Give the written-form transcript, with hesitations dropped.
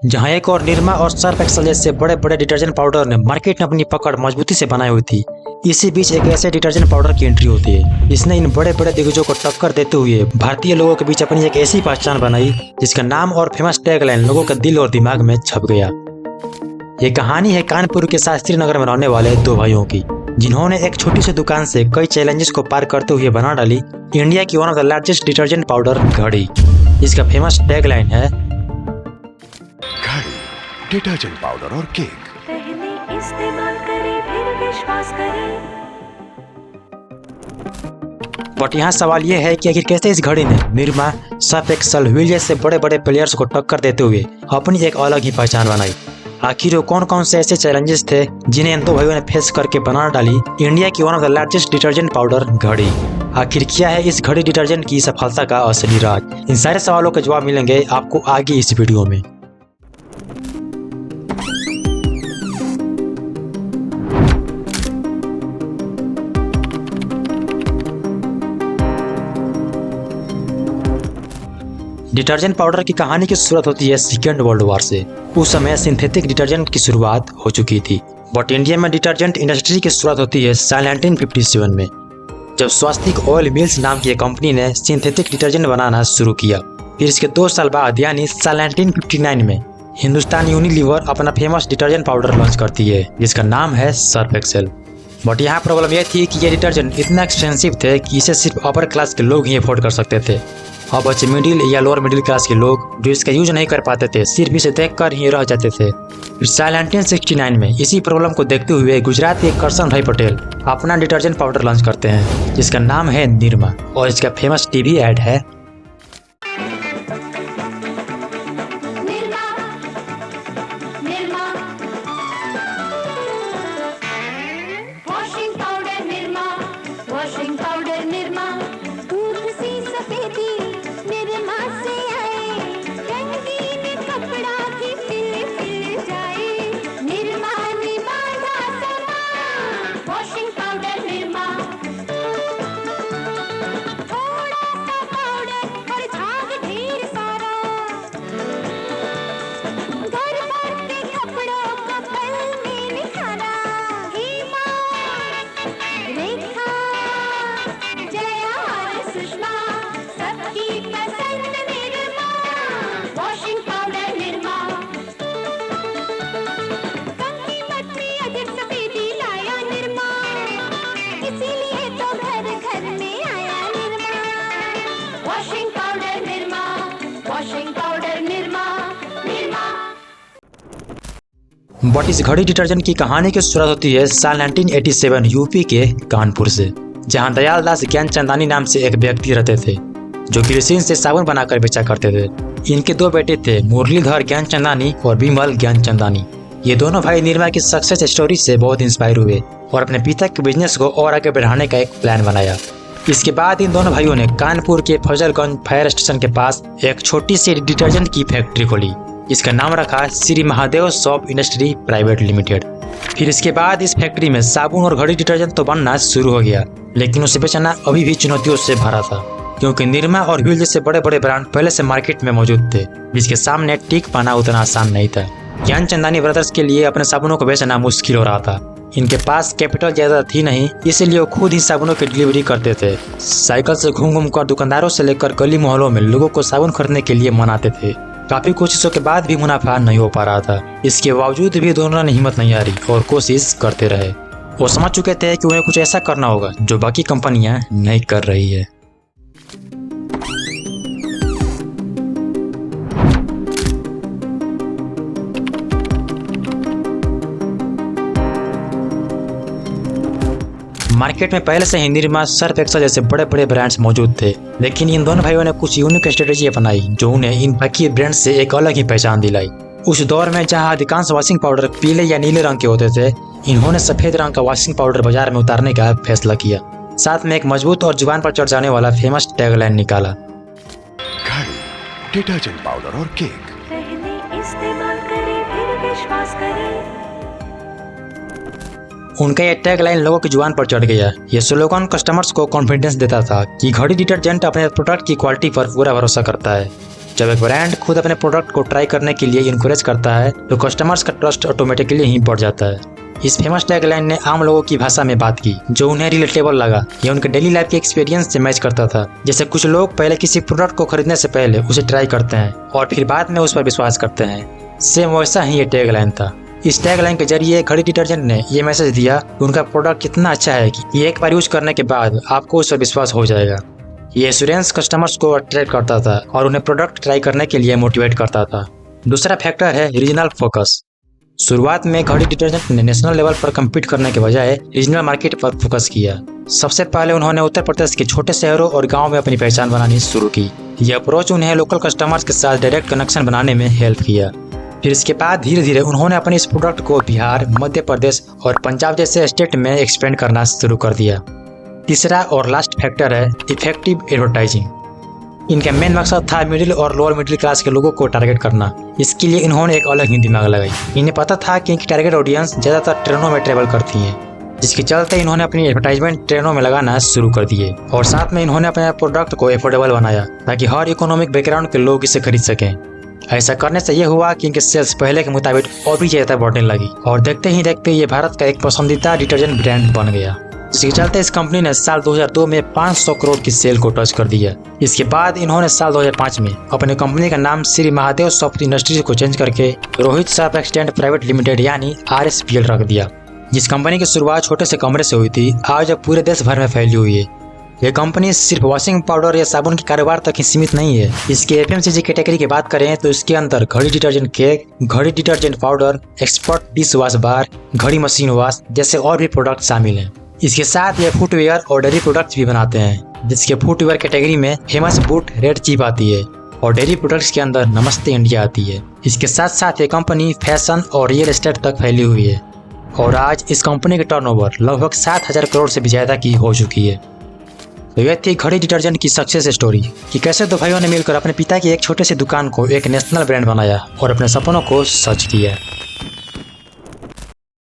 जहां एक और निरमा और सर्फ एक्सेल जैसे बड़े बड़े डिटर्जेंट पाउडर ने मार्केट में अपनी पकड़ मजबूती से बनाई हुई थी। इसी बीच एक ऐसे डिटर्जेंट पाउडर की एंट्री होती है। इसने इन बड़े बड़े दिग्गजों को टक्कर देते हुए भारतीय लोगों के बीच अपनी एक ऐसी पहचान बनाई जिसका नाम और फेमस टैगलाइन लोगों के दिल और दिमाग में छप गया। ये कहानी है कानपुर के शास्त्री नगर में रहने वाले दो भाइयों की, जिन्होंने एक छोटी सी दुकान से कई चैलेंजेस को पार करते हुए बना डाली इंडिया की one of the largest detergent powder घड़ी। इसका फेमस टैगलाइन है घड़ी, डिटर्जेंट पाउडर और केक। पहले इस्तेमाल करें फिर विश्वास करें। बट यहाँ सवाल ये है कि आखिर कैसे इस घड़ी ने निरमा, सर्फ एक्सेल, व्हील जैसे बड़े बड़े प्लेयर्स को टक्कर देते हुए अपनी एक अलग ही पहचान बनाई। आखिर वो कौन कौन से ऐसे चैलेंजेस थे जिन्हें इन दो भाइयों ने फेस करके बना डाली इंडिया की one of the largest detergent powder घड़ी। आखिर क्या है इस घड़ी डिटर्जेंट की सफलता का असली राज? इन सारे सवालों के जवाब मिलेंगे आपको आगे इस वीडियो में। डिटर्जेंट पाउडर की कहानी की शुरुआत होती है सेकेंड वर्ल्ड वॉर से। उस समय सिंथेटिक डिटर्जेंट की शुरुआत हो चुकी थी, बट इंडिया में डिटर्जेंट इंडस्ट्री की शुरुआत होती है साल 1957 में, जब स्वास्तिक ऑयल मिल्स नाम की एक कंपनी ने सिंथेटिक डिटर्जेंट बनाना शुरू किया। फिर इसके 2 साल बाद यानी साल 1959 में हिंदुस्तान यूनिलीवर अपना फेमस डिटर्जेंट पाउडर लॉन्च करती है जिसका नाम है सर्फ एक्सेल। बट यहाँ प्रॉब्लम यह थी कि ये डिटर्जेंट इतना एक्सपेंसिव थे कि इसे सिर्फ अपर क्लास के लोग ही अफोर्ड कर सकते थे। अब बच्चे मिडिल या लोअर मिडिल क्लास के लोग जो इसका यूज नहीं कर पाते थे, सिर्फ इसे देखकर ही रह जाते थे। फिर साल 1969 में इसी प्रॉब्लम को देखते हुए गुजरात के करसन भाई पटेल अपना डिटर्जेंट पाउडर लॉन्च करते हैं जिसका नाम है निरमा, और इसका फेमस टीवी एड है वॉशिंग पाउडर निरमा, दूध सी सफेदी निरमा से आए, रंगीन कपड़ा भी खिल जाए, निरमा ने बांधा सामान, वॉशिंग पाउडर निरमा। थोड़ा सा पाउडर और झाग ढेर सारा, घर भर के कपड़ों को पल में निखारा। हेमा, रेखा, जया और सुषमा, सबकी पसंद निरमा, वॉशिंग पाउडर निरमा। कम कीमत में अधिक सफेदी लाया निरमा, इसीलिए तो घर घर में आया Nirma, washing powder Nirma, washing powder Nirma, Nirma. But इस घड़ी डिटर्जेंट की कहानी की शुरुआत होती है साल 1987 यूपी के कानपुर से, जहां दयाल दास ज्ञानचंदानी नाम से एक व्यक्ति रहते थे जो गिरिसिन से साबुन बनाकर बेचा करते थे। इनके 2 बेटे थे, मुरलीधर ज्ञानचंदानी और विमल ज्ञानचंदानी। ये दोनों भाई निरमा की सक्सेस स्टोरी से बहुत इंस्पायर हुए और अपने पिता के बिजनेस को और आगे बढ़ाने का एक प्लान बनाया। इसके बाद इन दोनों भाइयों ने कानपुर के फजलगंज फायर स्टेशन के पास एक छोटी सी डिटर्जेंट की फैक्ट्री खोली। इसका नाम रखा Shri Mahadev soap industry private limited. फिर इसके बाद इस फैक्ट्री में साबुन और घड़ी डिटर्जेंट तो बनना शुरू हो गया, लेकिन उसे बेचना अभी भी चुनौतियों से भरा था, क्योंकि निरमा और व्हील जैसे बड़े बड़े ब्रांड पहले से मार्केट में मौजूद थे जिसके सामने टिक पाना उतना आसान नहीं था। ज्ञानचंदानी ब्रदर्स के लिए अपने साबुनों को बेचना मुश्किल हो रहा था। इनके पास कैपिटल ज्यादा थी नहीं, इसलिए वो खुद ही साबुनों की डिलीवरी करते थे। साइकिल से घूम घूम कर दुकानदारों से लेकर गली मोहल्लों में लोगों को साबुन खरीदने के लिए मनाते थे। काफी कोशिशों के बाद भी मुनाफा नहीं हो पा रहा था। इसके बावजूद भी दोनों ने हिम्मत नहीं हारी और कोशिश करते रहे। वो समझ चुके थे कि उन्हें कुछ ऐसा करना होगा जो बाकी कंपनियां नहीं कर रही है। मार्केट में पहले से ही निरमा, सर्फ एक्सेल जैसे बड़े बड़े ब्रांड्स मौजूद थे, लेकिन इन दोनों भाइयों ने कुछ यूनिक स्ट्रेटेजी अपनाई जो उन्हें इन बाकी ब्रांड से एक अलग ही पहचान दिलाई। उस दौर में जहां अधिकांश वॉशिंग पाउडर पीले या नीले रंग के होते थे, इन्होंने सफेद रंग का वॉशिंग पाउडर बाजार में उतारने का फैसला किया। साथ में एक मजबूत और जुबान पर चढ़ जाने वाला फेमस टैगलाइन निकाला, घड़ी, डिटर्जेंट पाउडर और केक। पहले इस्तेमाल करें फिर विश्वास करें। उनका यह टैगलाइन लोगों की जुबान पर चढ़ गया। ये स्लोगन कस्टमर्स को कॉन्फिडेंस देता था कि घड़ी डिटर्जेंट अपने प्रोडक्ट की क्वालिटी पर पूरा भरोसा करता है। जब एक ब्रांड खुद अपने प्रोडक्ट को ट्राई करने के लिए इनकरेज करता है तो कस्टमर्स का ट्रस्ट ऑटोमेटिकली ही बढ़ जाता है। इस फेमस टैगलाइन ने आम लोगों की भाषा में बात की जो उन्हें रिलेटेबल लगा। ये उनके डेली लाइफ के एक्सपीरियंस से मैच करता था। जैसे कुछ लोग पहले किसी प्रोडक्ट को खरीदने से पहले उसे ट्राई करते हैं और फिर बाद में उस पर विश्वास करते हैं, सेम वैसा ही ये टैगलाइन था। इस टैगलाइन के जरिए घड़ी डिटर्जेंट ने ये मैसेज दिया कि उनका प्रोडक्ट कितना अच्छा है कि एक बार यूज करने के बाद आपको उस पर विश्वास हो जाएगा। ये एश्योरेंस कस्टमर्स को अट्रैक्ट करता था और उन्हें प्रोडक्ट ट्राई करने के लिए मोटिवेट करता था। दूसरा फैक्टर है रीजनल फोकस। शुरुआत में घड़ी डिटर्जेंट ने नेशनल लेवल पर कम्पीट करने के बजाय रीजनल मार्केट पर फोकस किया। सबसे पहले उन्होंने उत्तर प्रदेश के छोटे शहरों और गाँव में अपनी पहचान बनानी शुरू की। यह अप्रोच उन्हें लोकल कस्टमर्स के साथ डायरेक्ट कनेक्शन बनाने में हेल्प किया। फिर इसके बाद धीरे धीरे उन्होंने अपने इस प्रोडक्ट को बिहार, मध्य प्रदेश और पंजाब जैसे स्टेट में एक्सपेंड करना शुरू कर दिया। तीसरा और लास्ट फैक्टर है इफेक्टिव एडवर्टाइजिंग। इनका मेन मकसद था मिडिल और लोअर मिडिल क्लास के लोगों को टारगेट करना। इसके लिए इन्होंने एक अलग ही दिमाग लगाई। इन्हें पता था कि इनकी टारगेट ऑडियंस ज़्यादातर ट्रेनों में ट्रेवल करती है, जिसके चलते इन्होंने अपनी एडवर्टाइजमेंट ट्रेनों में लगाना शुरू कर दिए। और साथ में इन्होंने अपने प्रोडक्ट को एफोर्डेबल बनाया ताकि हर इकोनॉमिक बैकग्राउंड के लोग इसे खरीद सकें। ऐसा करने से यह हुआ कि इनके सेल्स पहले के मुताबिक और भी ज़्यादा बढ़ने लगी और देखते ही देखते ये भारत का एक पसंदीदा डिटर्जेंट ब्रांड बन गया, जिसके चलते इस कंपनी ने साल 2002 में 500 करोड़ की सेल को टच कर दिया। इसके बाद इन्होंने साल 2005 में अपने कंपनी का नाम श्री महादेव सॉफ्ट इंडस्ट्रीज को चेंज करके Rohit Surf extent private limited यानी RSPL रख दिया। जिस कंपनी की शुरुआत छोटे से कमरे से हुई थी, आज अब पूरे देश भर में फैली हुई है। ये कंपनी सिर्फ वॉशिंग पाउडर या साबुन के कारोबार तक ही सीमित नहीं है। इसके FMCG कैटेगरी की बात करें तो इसके अंदर घड़ी डिटर्जेंट केक, घड़ी detergent powder, expert dish wash bar, घड़ी मशीन वॉश जैसे और भी प्रोडक्ट शामिल हैं। इसके साथ ये फुटवेयर और डेयरी प्रोडक्ट्स भी बनाते हैं, जिसके फुटवेयर कैटेगरी में फेमस बूट रेड चिप आती है और डेयरी प्रोडक्ट्स के अंदर नमस्ते इंडिया आती है। इसके साथ साथ ये कंपनी फैशन और रियल एस्टेट तक फैली हुई है और आज इस कंपनी के टर्नओवर लगभग 7,000 करोड़ से भी ज़्यादा की हो चुकी है। तो यह थी घड़ी डिटर्जेंट की सक्सेस स्टोरी कि कैसे दो भाइयों ने मिलकर अपने पिता की एक छोटे से दुकान को एक नेशनल ब्रांड बनाया और अपने सपनों को सच किया।